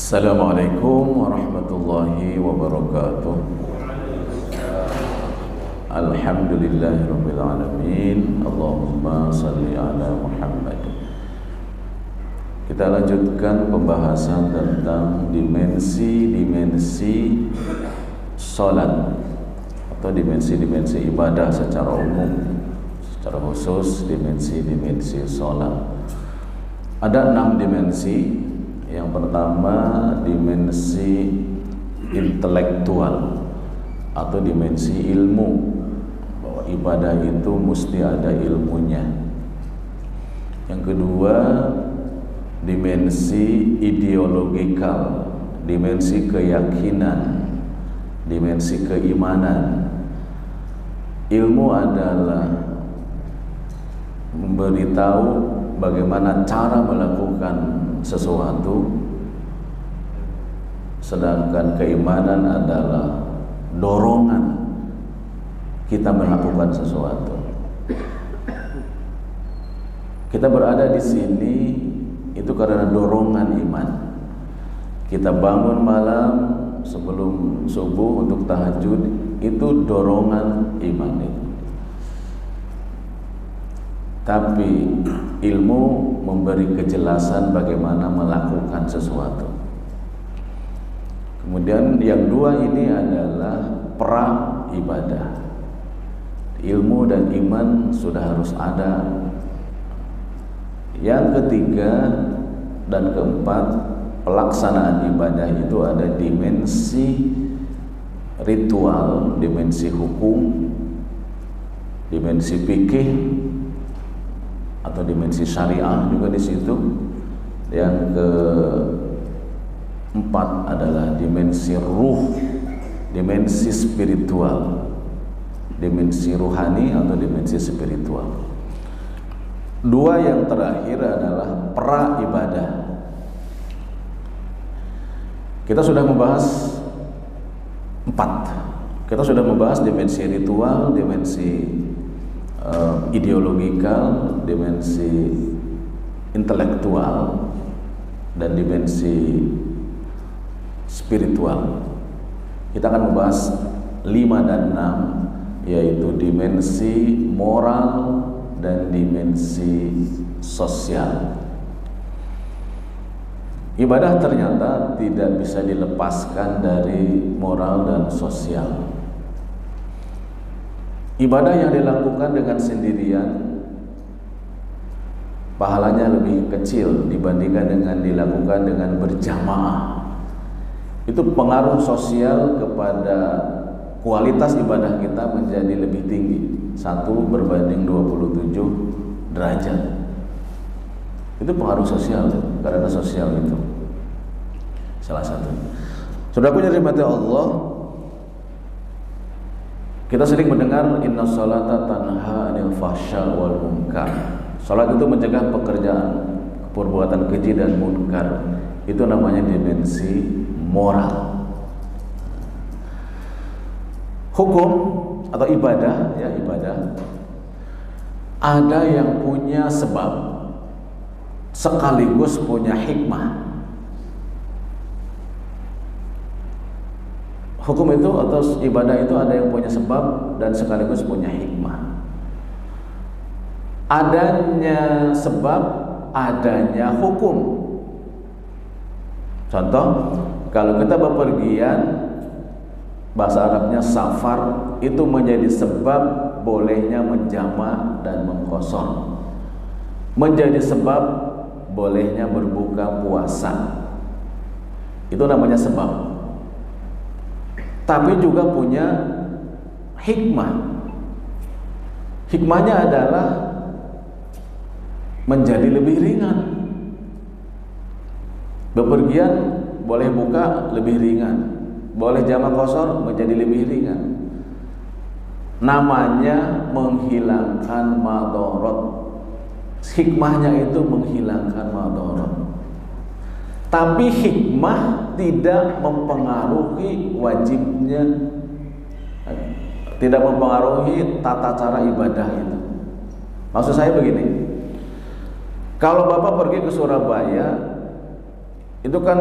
Assalamualaikum warahmatullahi wabarakatuh. Alhamdulillahirabbil alamin. Allahumma shalli ala Muhammad. Kita lanjutkan pembahasan tentang dimensi-dimensi salat atau dimensi-dimensi ibadah secara umum. Secara khusus dimensi-dimensi salat. Ada 6 dimensi. Yang pertama dimensi intelektual atau dimensi ilmu, bahwa ibadah itu mesti ada ilmunya. Yang kedua dimensi ideologikal, dimensi keyakinan, dimensi keimanan. Ilmu adalah memberitahu bagaimana cara melakukan sesuatu, sedangkan keimanan adalah dorongan kita melakukan sesuatu. Kita berada di sini itu karena dorongan iman. Kita bangun malam sebelum subuh untuk tahajud, itu dorongan iman itu. Tapi ilmu memberi kejelasan bagaimana melakukan sesuatu. Kemudian yang dua ini adalah pra ibadah. Ilmu dan iman sudah harus ada. Yang ketiga dan keempat, pelaksanaan ibadah itu ada dimensi ritual, dimensi hukum, dimensi fikih, atau dimensi syariah juga di situ. Yang keempat adalah dimensi ruh, dimensi spiritual, dimensi ruhani atau dimensi spiritual. Dua yang terakhir adalah pra ibadah. Kita sudah membahas 4. Kita sudah membahas dimensi ritual, dimensi ideologikal, dimensi intelektual, dan dimensi spiritual. Kita akan membahas 5 dan 6, yaitu dimensi moral dan dimensi sosial. Ibadah ternyata tidak bisa dilepaskan dari moral dan sosial. Ibadah yang dilakukan dengan sendirian pahalanya lebih kecil dibandingkan dengan dilakukan dengan berjamaah. Itu pengaruh sosial kepada kualitas ibadah kita menjadi lebih tinggi, 1 berbanding 27 derajat. Itu pengaruh sosial, karena sosial itu salah satu. Saudaraku yang dirahmati Allah, kita sering mendengar inna sholata tanha 'anil fahsya wal munkar. Salat itu mencegah perbuatan keji dan munkar. Itu namanya dimensi moral. Hukum atau ibadah, ya ibadah, ada yang punya sebab sekaligus punya hikmah. Hukum itu atau ibadah itu ada yang punya sebab dan sekaligus punya hikmah. Adanya sebab, adanya hukum. Contoh, kalau kita bepergian, bahasa Arabnya safar, itu menjadi sebab bolehnya menjama dan mengqashar. Menjadi sebab bolehnya berbuka puasa. Itu namanya sebab. Tapi juga punya hikmah. Hikmahnya adalah menjadi lebih ringan. Bepergian boleh buka lebih ringan, boleh jamak qashar menjadi lebih ringan. Namanya menghilangkan madharat. Hikmahnya itu menghilangkan madharat. Tapi hikmah tidak mempengaruhi wajibnya, tidak mempengaruhi tata cara ibadah itu. Maksud saya begini, kalau Bapak pergi ke Surabaya itu kan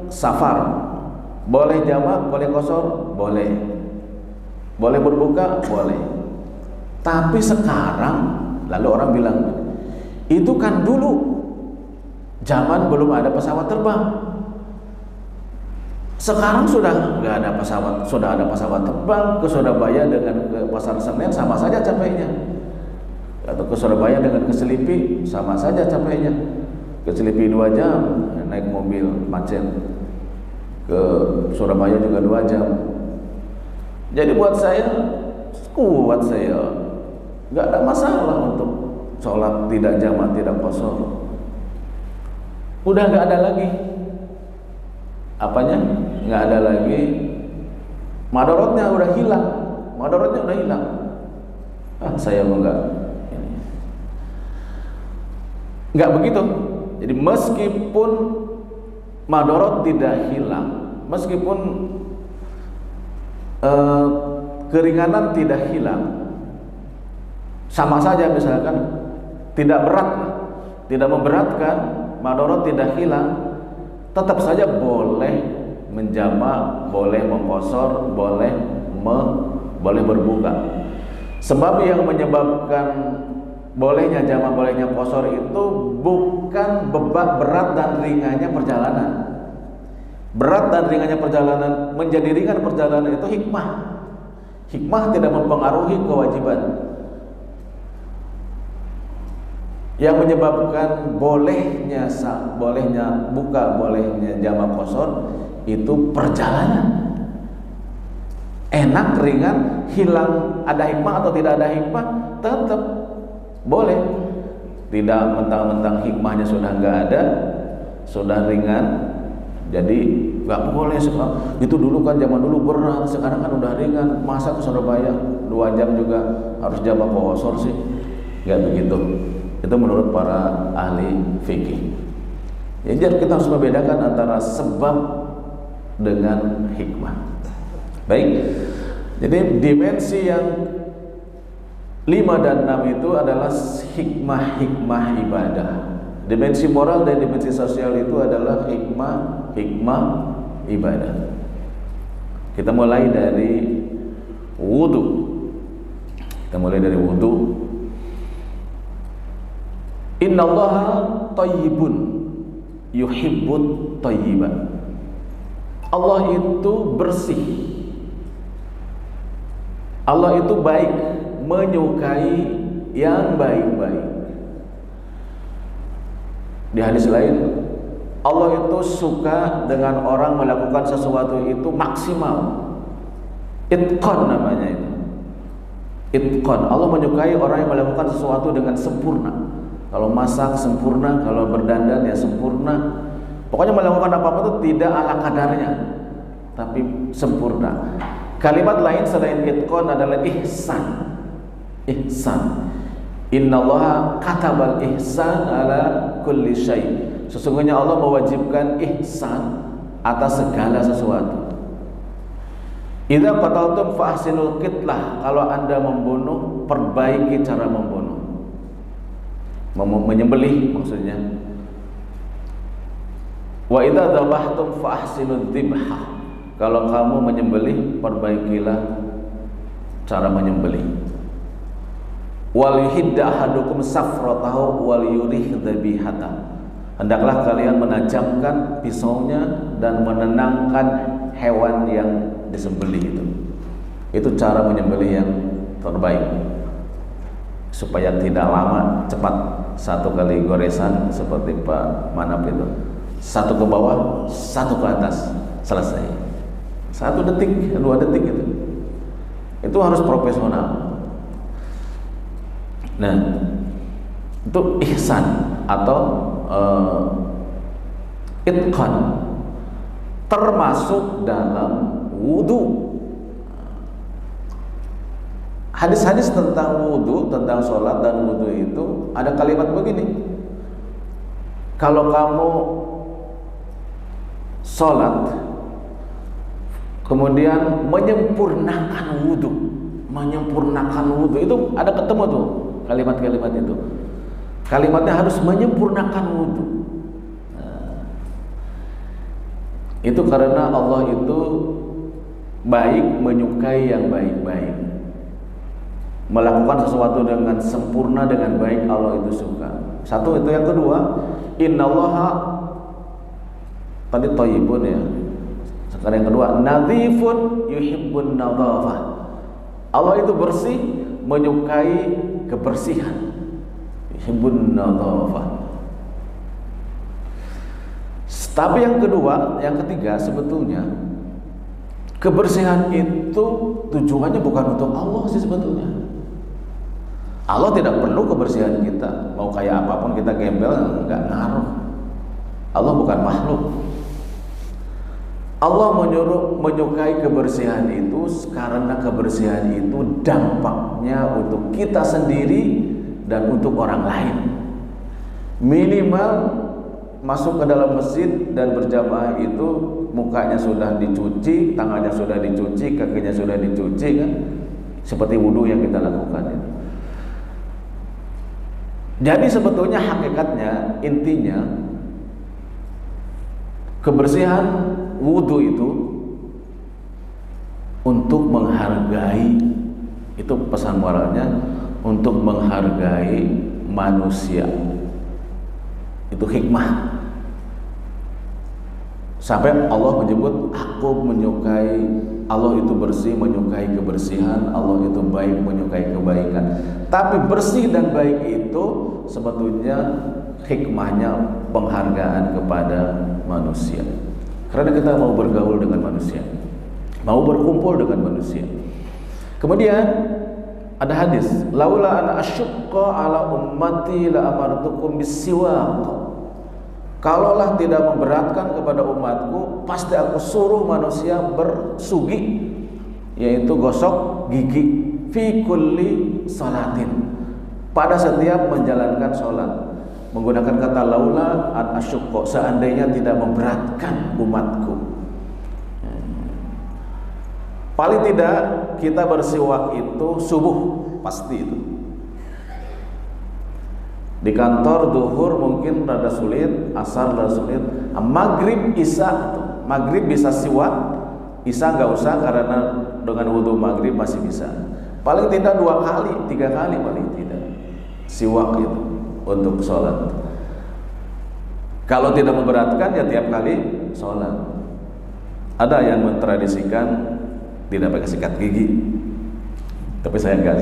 safar, boleh jamak, boleh qashar, boleh berbuka, boleh. Tapi sekarang, lalu orang bilang, itu kan dulu zaman belum ada pesawat terbang. Sekarang sudah nggak ada pesawat, sudah ada pesawat terbang ke Surabaya dengan ke Pasar Senen sama saja capeknya. Atau ke Surabaya dengan ke Selipi sama saja capeknya. Ke Selipi 2 jam naik mobil macet, ke Surabaya juga 2 jam. Jadi buat saya kuat, saya nggak ada masalah untuk sholat tidak jamak, tidak qashar. Udah nggak ada lagi apanya, nggak ada lagi madorotnya, udah hilang. Saya nggak begitu. Jadi meskipun madorot tidak hilang, meskipun keringanan tidak hilang, sama saja, misalkan tidak berat, tidak memberatkan, madorot tidak hilang, tetap saja boleh menjamak, boleh mengqashar, boleh berbuka. Sebab yang menyebabkan bolehnya jamak, bolehnya qashar itu bukan berat dan ringannya perjalanan. Berat dan ringannya perjalanan, menjadi ringan perjalanan itu hikmah. Hikmah tidak mempengaruhi kewajiban. Yang menyebabkan bolehnya buka, bolehnya jamak qashar itu perjalanan. Enak, ringan, hilang, ada hikmah atau tidak ada hikmah, tetap boleh. Tidak mentang-mentang hikmahnya sudah nggak ada, sudah ringan, jadi nggak boleh. Itu dulu kan, zaman dulu berat, sekarang kan udah ringan, masa ke Surabaya 2 jam juga harus jamak qashar sih? Nggak begitu. Itu menurut para ahli fikih. Jadi kita harus membedakan antara sebab dengan hikmah. Baik. Jadi dimensi yang 5 dan 6 itu adalah hikmah ibadah. Dimensi moral dan dimensi sosial itu adalah hikmah ibadah. Kita mulai dari wudu. Innallaha thayyibun yuhibbut thayyiban. Allah itu bersih. Allah itu baik, menyukai yang baik-baik. Di hadis lain, Allah itu suka dengan orang melakukan sesuatu itu maksimal. Itqan namanya itu. Itqan. Allah menyukai orang yang melakukan sesuatu dengan sempurna. Kalau masak sempurna, kalau berdandan ya sempurna. Pokoknya melakukan apa-apa itu tidak ala kadarnya, tapi sempurna. Kalimat lain selain itqan adalah ihsan. Ihsan. Innallaha katabal ihsan ala kulli syai'. Sesungguhnya Allah mewajibkan ihsan atas segala sesuatu. Idza qataltum fa ahsinul qitlah. Kalau Anda membunuh, perbaiki cara membunuh. Menyembelih maksudnya. Wa idza dzabhtum fa ahsinud dzibha. Kalau kamu menyembelih, perbaikilah cara menyembelih. Wal yuhidda ahadukum safratahu wal yurih dzabihata. Hendaklah kalian menajamkan pisaunya dan menenangkan hewan yang disembelih itu. Itu cara menyembelih yang terbaik, supaya tidak lama, cepat. 1 kali goresan seperti Pak Manap itu, 1 ke bawah, 1 ke atas, selesai. 1 detik, 2 detik itu. Itu harus profesional. Nah, itu ihsan atau itqan, termasuk dalam wudu. Hadis-hadis tentang wudu, tentang sholat dan wudu itu ada kalimat begini: kalau kamu sholat kemudian menyempurnakan wudu itu ada ketemu tuh kalimat-kalimat itu. Kalimatnya harus menyempurnakan wudu. Itu karena Allah itu baik, menyukai yang baik-baik. Melakukan sesuatu dengan sempurna, dengan baik, Allah itu suka. Satu itu. Yang kedua, innallaha, tadi thayyibun ya. Sekarang yang kedua, nadzifun yuhibbun nadzafah. Allah itu bersih, menyukai kebersihan. Yuhibbun nadzafah. Tapi yang kedua, yang ketiga, sebetulnya kebersihan itu tujuannya bukan untuk Allah sih sebetulnya. Allah tidak perlu kebersihan kita. Mau kayak apapun kita gembel, nggak ngaruh. Allah bukan makhluk. Allah menyukai kebersihan itu karena kebersihan itu dampaknya untuk kita sendiri dan untuk orang lain. Minimal masuk ke dalam masjid dan berjamaah itu mukanya sudah dicuci, tangannya sudah dicuci, kakinya sudah dicuci, kan? Seperti wudhu yang kita lakukan itu. Jadi sebetulnya hakikatnya, intinya kebersihan wudhu itu untuk menghargai, itu pesan moralnya, untuk menghargai manusia. Itu hikmah. Sampai Allah menyebut, aku menyukai, Allah itu bersih, menyukai kebersihan, Allah itu baik, menyukai kebaikan. Tapi bersih dan baik itu sebetulnya hikmahnya penghargaan kepada manusia. Karena kita mau bergaul dengan manusia, mau berkumpul dengan manusia. Kemudian ada hadis, laula ana asyqa ala ummati la amartukum bisiwak. Kalaulah tidak memberatkan kepada umatku, pasti aku suruh manusia bersugi, yaitu gosok gigi, fi kulli salatin, pada setiap menjalankan sholat. Menggunakan kata laula an asyqa, seandainya tidak memberatkan umatku. Paling tidak kita bersiwak itu subuh, pasti itu. Di kantor duhur mungkin rada sulit, asar rada sulit, maghrib isya, maghrib bisa siwak, isya nggak usah karena dengan wudhu maghrib masih bisa. Paling tidak 2 kali, 3 kali paling tidak siwak itu untuk sholat. Kalau tidak memberatkan ya tiap kali sholat. Ada yang mentradisikan tidak pakai sikat gigi, tapi saya enggak,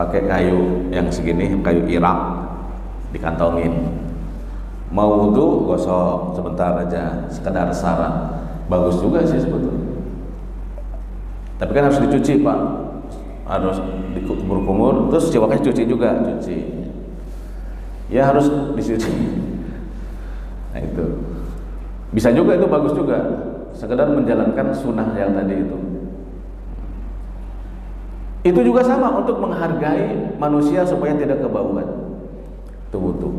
pakai kayu yang segini, kayu irak, dikantongin. Mau wudhu gosok sebentar aja, sekedar saran, bagus juga sih sebetulnya. Tapi kan harus dicuci Pak, harus dikumur-kumur, terus siwaknya cuci juga, cuci. Ya harus dicuci. Nah itu bisa juga, itu bagus juga, sekedar menjalankan sunnah yang tadi itu. Itu juga sama untuk menghargai manusia supaya tidak kebauan. Itu butuh.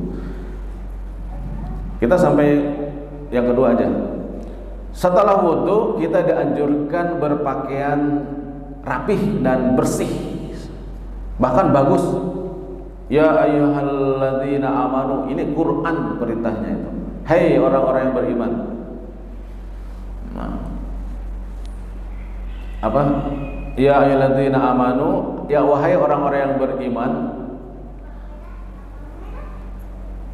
Kita sampai yang kedua aja. Setelah wudu kita dianjurkan berpakaian rapih dan bersih, bahkan bagus. Ya ayyuhalladzina amanu, ini Quran perintahnya itu. Hei orang-orang yang beriman. Nah, apa? Ya ayyuhalladzina amanu, ya wahai orang-orang yang beriman,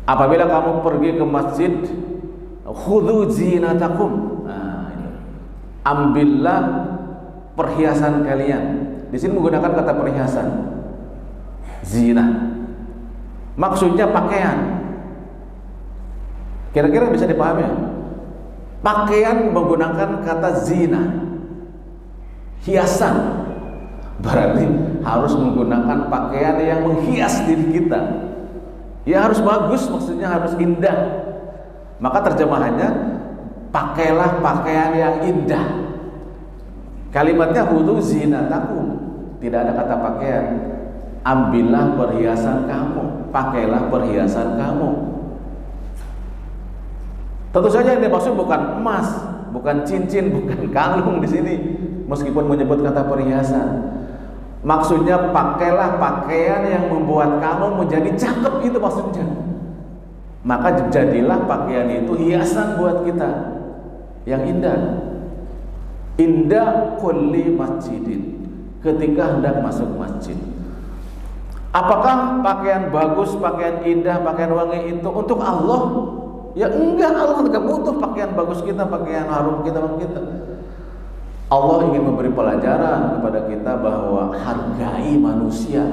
apabila kamu pergi ke masjid, khudhu zinatakum. Nah, ini. Ambillah perhiasan kalian. Di sini menggunakan kata perhiasan. Zina. Maksudnya pakaian. Kira-kira bisa dipahami ya? Pakaian menggunakan kata zina. Hiasan. Berarti harus menggunakan pakaian yang menghias diri kita. Ya harus bagus, maksudnya harus indah. Maka terjemahannya, pakailah pakaian yang indah. Kalimatnya khudhu zinatakum, tidak ada kata pakaian. Ambillah perhiasan kamu, pakailah perhiasan kamu. Tentu saja yang dimaksud bukan emas, bukan cincin, bukan kalung di sini. Meskipun menyebut kata perhiasan, maksudnya pakailah pakaian yang membuat kamu menjadi cakep, itu maksudnya. Maka jadilah pakaian itu hiasan buat kita. yang indah. Indah kulli masjidin, ketika hendak masuk masjid. Apakah pakaian bagus, pakaian indah, pakaian wangi itu untuk Allah? Ya enggak, Allah enggak butuh pakaian bagus kita, pakaian harum kita. Allah ingin memberi pelajaran kepada kita bahwa hargai manusia.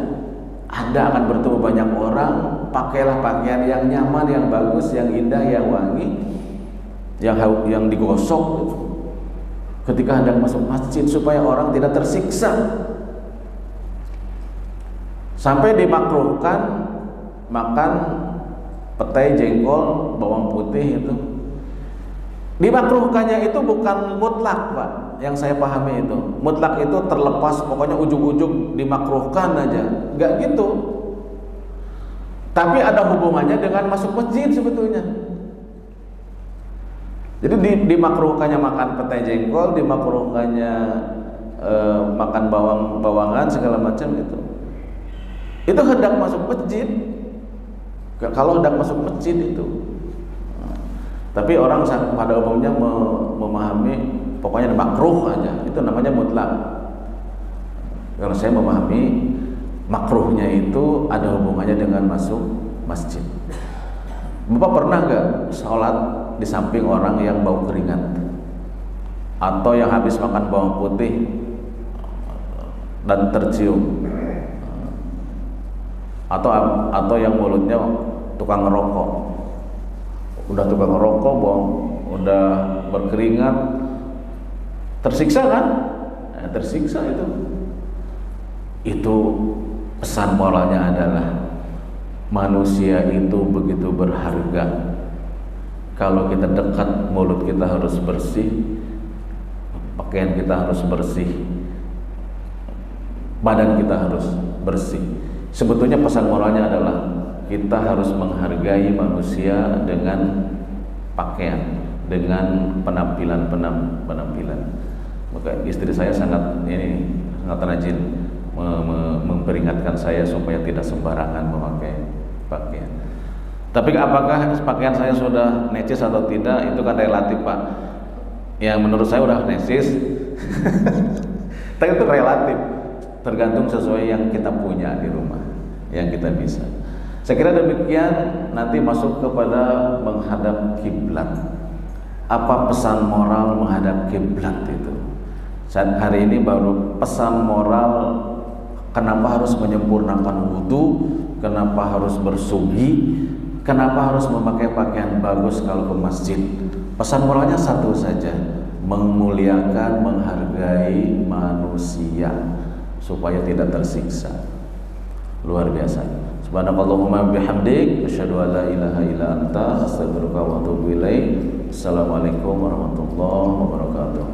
Anda akan bertemu banyak orang, pakailah pakaian yang nyaman, yang bagus, yang indah, yang wangi, yang digosok ketika hendak masuk masjid, supaya orang tidak tersiksa. Sampai dimakruhkan makan petai, jengkol, bawang putih itu. Dimakruhkannya itu bukan mutlak, Pak. Yang saya pahami itu mutlak itu terlepas, pokoknya ujung-ujung dimakruhkan aja, nggak gitu. Tapi ada hubungannya dengan masuk masjid sebetulnya. Jadi dimakruhkannya makan petai jengkol, dimakruhkannya makan bawangan segala macam itu hendak masuk masjid. Kalau hendak masuk masjid itu, tapi orang pada umumnya memahami pokoknya makruh aja, itu namanya mutlak. Kalau saya memahami makruhnya itu ada hubungannya dengan masuk masjid. Bapak pernah nggak sholat di samping orang yang bau keringat, atau yang habis makan bawang putih dan tercium, atau yang mulutnya tukang ngerokok, udah tukang ngerokok, udah berkeringat, tersiksa kan? Tersiksa itu pesan moralnya adalah manusia itu begitu berharga. Kalau kita dekat, mulut kita harus bersih, pakaian kita harus bersih, badan kita harus bersih. Sebetulnya pesan moralnya adalah kita harus menghargai manusia dengan pakaian, dengan penampilan. Maka istri saya sangat rajin memperingatkan saya supaya tidak sembarangan memakai pakaian. Tapi apakah pakaian saya sudah necis atau tidak, itu kan relatif, Pak. Yang menurut saya udah necis tapi itu relatif, tergantung sesuai yang kita punya di rumah, yang kita bisa. Saya kira demikian. Nanti masuk kepada menghadap kiblat. Apa pesan moral menghadap kiblat itu? Saat hari ini baru pesan moral, kenapa harus menyempurnakan wudu, kenapa harus bersugi, kenapa harus memakai pakaian bagus kalau ke masjid. Pesan moralnya satu saja, memuliakan, menghargai manusia supaya tidak tersiksa. Luar biasa. Subhanakallahumma bihamdik, asyhadu an la ilaha illa anta, astaghfiruka wa atubu ilaik. Assalamualaikum warahmatullahi wabarakatuh.